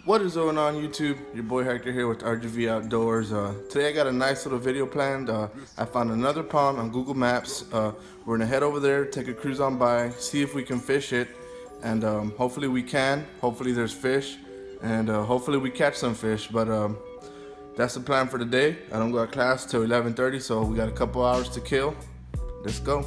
What is going on YouTube? Your boy Hector here with RGV Outdoors. Today I got a nice little video planned. I found another pond on Google Maps. We're gonna head over there, take a cruise on by, see if we can fish it, and hopefully we can. Hopefully there's fish, and hopefully we catch some fish. But that's the plan for today. I don't go to class till 11:30, so we got a couple hours to kill. Let's go.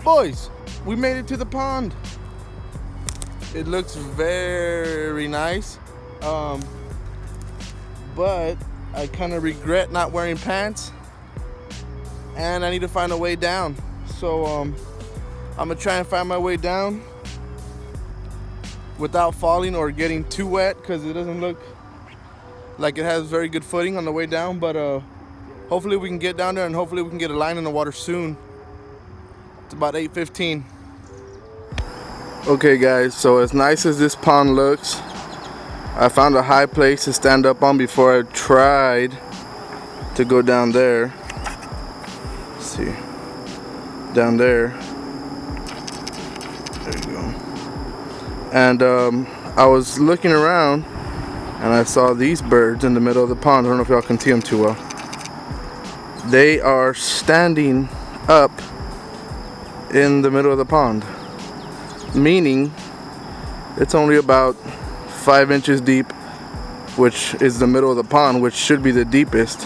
Boys, we made it to the pond. It looks very nice, but I kind of regret not wearing pants, and I need to find a way down. So I'm gonna try and find my way down without falling or getting too wet, because it doesn't look like it has very good footing on the way down. But hopefully we can get down there, and hopefully we can get a line in the water soon. It's about 8:15. Okay guys, so as nice as this pond looks, I found a high place to stand up on before I tried to go down there. Let's see, down there. There you go. And I was looking around and I saw these birds in the middle of the pond. I don't know if y'all can see them too well. They are standing up in the middle of the pond, meaning it's only about 5 inches deep, which is the middle of the pond, which should be the deepest.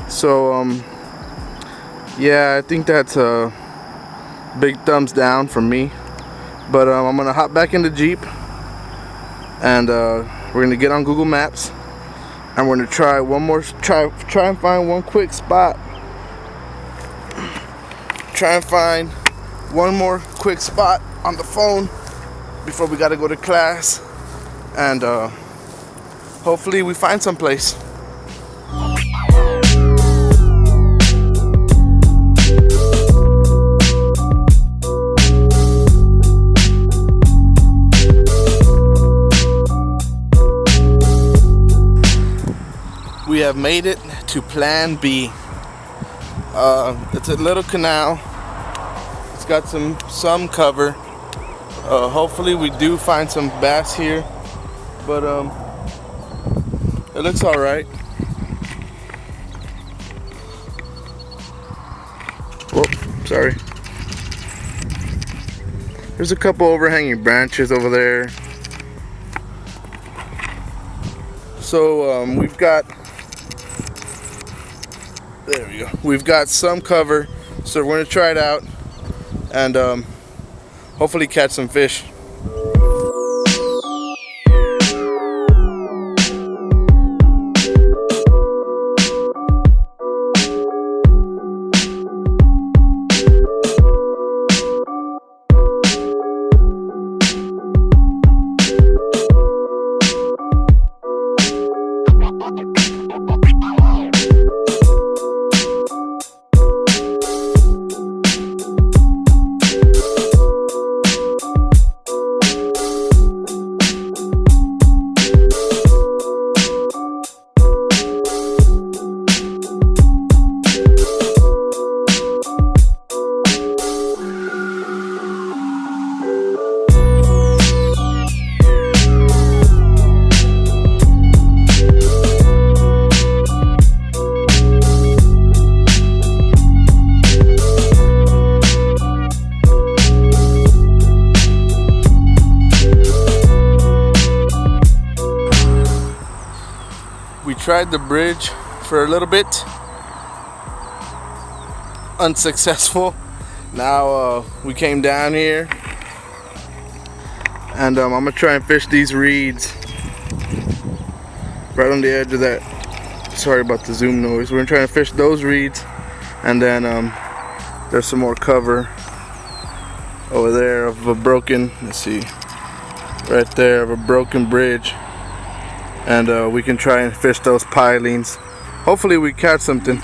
So yeah, I think that's a big thumbs down from me. But I'm gonna hop back in the Jeep, and we're gonna get on Google Maps, and we're gonna try and find one quick spot. Try and find one more quick spot on the phone before we gotta go to class, and hopefully we find some place. We have made it to Plan B. It's a little canal. It's got some cover. Hopefully we do find some bass here, but it looks all right. Whoa, sorry. There's a couple overhanging branches over there. So we've got, there we go. We've got some cover, so we're gonna try it out and hopefully catch some fish. We tried the bridge for a little bit, unsuccessful. Now we came down here, and I'm gonna try and fish these reeds right on the edge of that. Sorry about the zoom noise. We're gonna try and fish those reeds, and then there's some more cover over there of a broken, let's see, right there, of a broken bridge. And we can try and fish those pilings. Hopefully we catch something.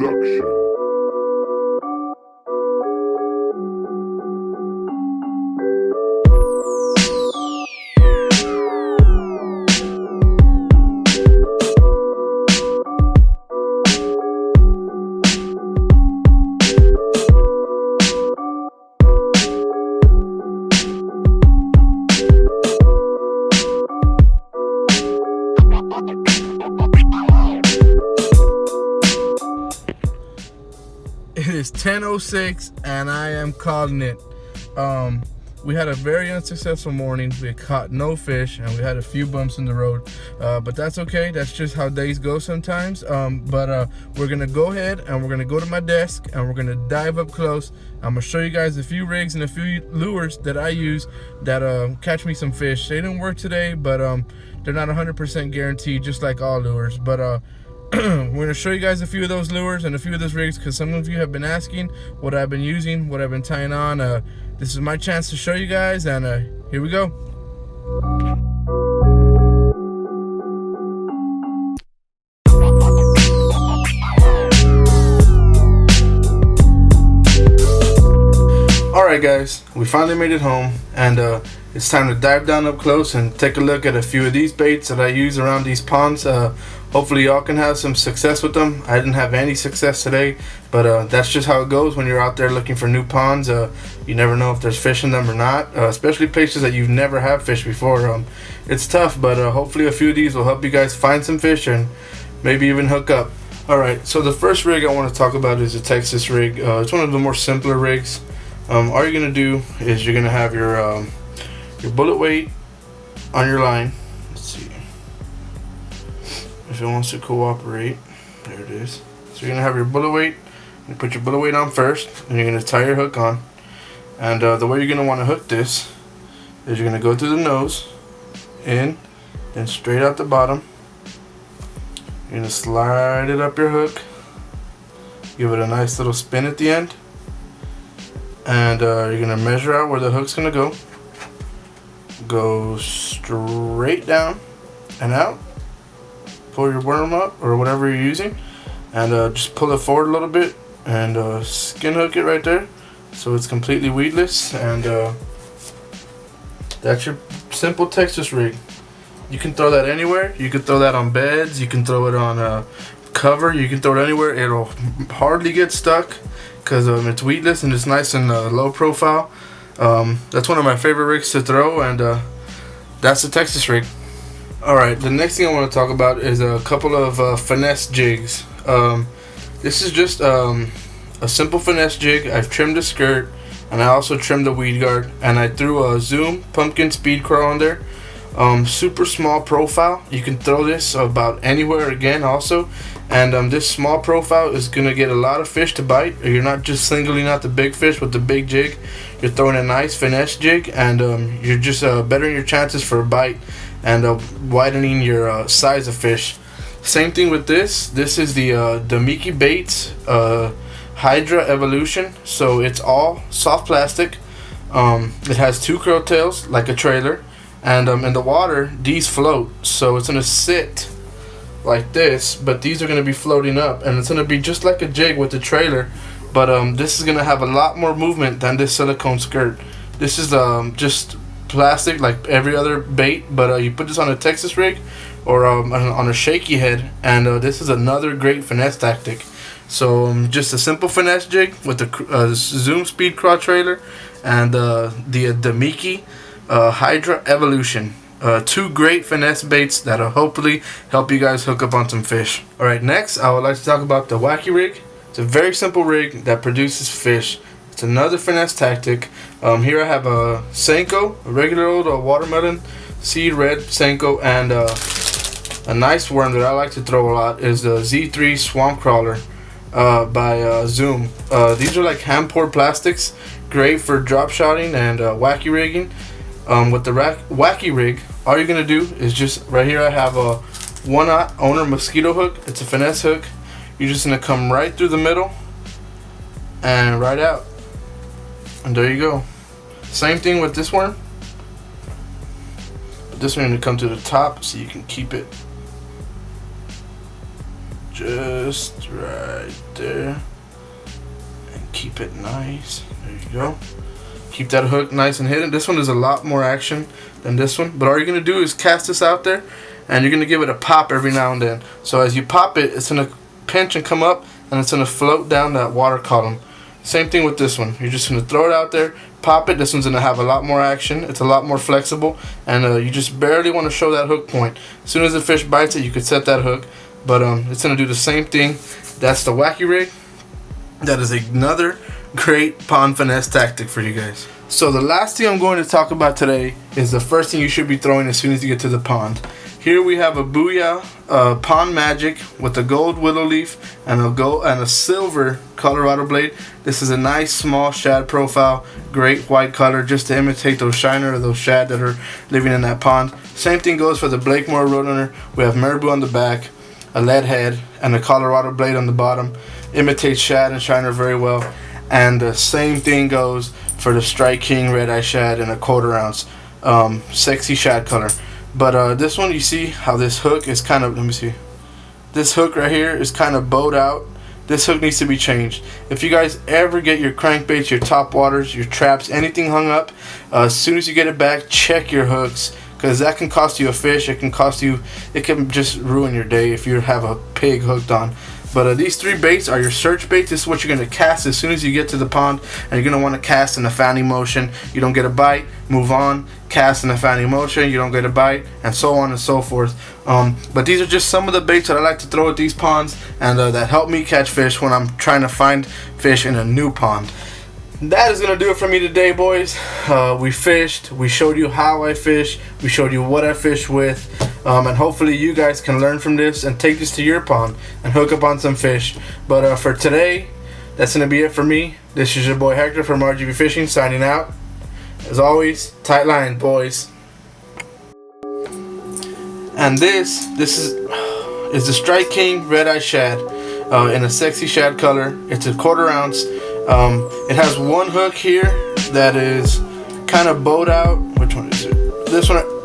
Production. It is 10:06 and I am calling it. We had a very unsuccessful morning. We caught no fish and we had a few bumps in the road, but that's okay. That's just how days go sometimes. We're gonna go ahead and we're gonna go to my desk and we're gonna dive up close. I'm gonna show you guys a few rigs and a few lures that I use that catch me some fish. They didn't work today, but they're not 100% guaranteed, just like all lures. But we're gonna show you guys a few of those lures and a few of those rigs because some of you have been asking what I've been using, what I've been tying on. This is my chance to show you guys, and here we go. Alright guys, we finally made it home, and it's time to dive down up close and take a look at a few of these baits that I use around these ponds. Hopefully y'all can have some success with them. I didn't have any success today, but that's just how it goes when you're out there looking for new ponds. You never know if there's fish in them or not, especially places that you've never had fish before. It's tough, but hopefully a few of these will help you guys find some fish and maybe even hook up. Alright, so the first rig I want to talk about is a Texas rig. It's one of the more simpler rigs. All you're gonna do is you're gonna have your bullet weight on your line. Let's see if it wants to cooperate. There it is. So you're gonna have your bullet weight. You put your bullet weight on first, and you're gonna tie your hook on. And the way you're gonna want to hook this is you're gonna go through the nose, in, then straight out the bottom. You're gonna slide it up your hook. Give it a nice little spin at the end. And you're gonna measure out where the hook's gonna go. Go straight down and out. Pull your worm up or whatever you're using, and just pull it forward a little bit and skin hook it right there, so it's completely weedless. And that's your simple Texas rig. You can throw that anywhere. You can throw that on beds. You can throw it on cover. You can throw it anywhere. It'll hardly get stuck, because it's weedless and it's nice and low profile. That's one of my favorite rigs to throw, and that's the Texas rig. Alright, the next thing I want to talk about is a couple of finesse jigs. This is just a simple finesse jig. I've trimmed the skirt, and I also trimmed the weed guard, and I threw a Zoom pumpkin speed crawl on there. Super small profile. You can throw this about anywhere again also, and this small profile is gonna get a lot of fish to bite. You're not just singling out the big fish with the big jig. You're throwing a nice finesse jig, and you're just bettering your chances for a bite and widening your size of fish. Same thing with this. This is the Mickey Baits Hydra Evolution. So it's all soft plastic. It has two curl tails like a trailer. And in the water, these float, so it's gonna sit like this, but these are gonna be floating up, and it's gonna be just like a jig with the trailer, but this is gonna have a lot more movement than this silicone skirt. This is just plastic like every other bait, but you put this on a Texas rig or on a shaky head, and this is another great finesse tactic. So just a simple finesse jig with the Zoom speed crawl trailer and the Mickey Hydra Evolution. Two great finesse baits that'll hopefully help you guys hook up on some fish. Alright, next I would like to talk about the Wacky rig. It's a very simple rig that produces fish. It's another finesse tactic. Here I have a Senko, a regular old watermelon seed red Senko, and a nice worm that I like to throw a lot is the Z3 Swamp Crawler by Zoom. These are like hand poured plastics, great for drop shotting and wacky rigging. With the Wacky rig, all you're gonna do is just right here I have a 1/0 owner mosquito hook. It's a finesse hook. You're just gonna come right through the middle and right out, and there you go. Same thing with this worm, but this one you're gonna come to the top so you can keep it just right there. And keep it nice. There you go. Keep that hook nice and hidden. This one is a lot more action than this one. But all you're going to do is cast this out there, and you're going to give it a pop every now and then. So as you pop it, it's going to pinch and come up, and it's going to float down that water column. Same thing with this one. You're just going to throw it out there, pop it. This one's going to have a lot more action. It's a lot more flexible, and you just barely want to show that hook point. As soon as the fish bites it, you could set that hook. But it's going to do the same thing. That's the Wacky Rig. That is another great pond finesse tactic for you guys. So the last thing I'm going to talk about today is the first thing you should be throwing as soon as you get to the pond. Here we have a Booyah Pond Magic with a gold willow leaf and a silver Colorado blade. This is a nice small shad profile, great white color, just to imitate those shiner or those shad that are living in that pond. Same thing goes for the Blakemore Roadrunner. We have marabou on the back, a lead head, and a Colorado blade on the bottom. Imitates shad and shiner very well. And the same thing goes for the Strike King Red Eye Shad in a 1/4 ounce, sexy shad color. But this one, you see how this hook is kind of, let me see. This hook right here is kind of bowed out. This hook needs to be changed. If you guys ever get your crankbaits, your top waters, your traps, anything hung up, as soon as you get it back, check your hooks. Because that can cost you a fish. It can just ruin your day if you have a pig hooked on. But these 3 baits are your search baits. This is what you're going to cast as soon as you get to the pond. And you're going to want to cast in a fanning motion. You don't get a bite, move on. Cast in a fanning motion, you don't get a bite, and so on and so forth. But these are just some of the baits that I like to throw at these ponds, and that help me catch fish when I'm trying to find fish in a new pond. That is going to do it for me today, boys. We fished. We showed you how I fish. We showed you what I fish with. And hopefully you guys can learn from this and take this to your pond and hook up on some fish. But for today, that's going to be it for me. This is your boy Hector from RGB Fishing signing out. As always, tight line, boys. And this is the Strike King Red Eye Shad in a sexy shad color. It's a 1/4 ounce. It has one hook here that is kind of bowed out. Which one is it? This one.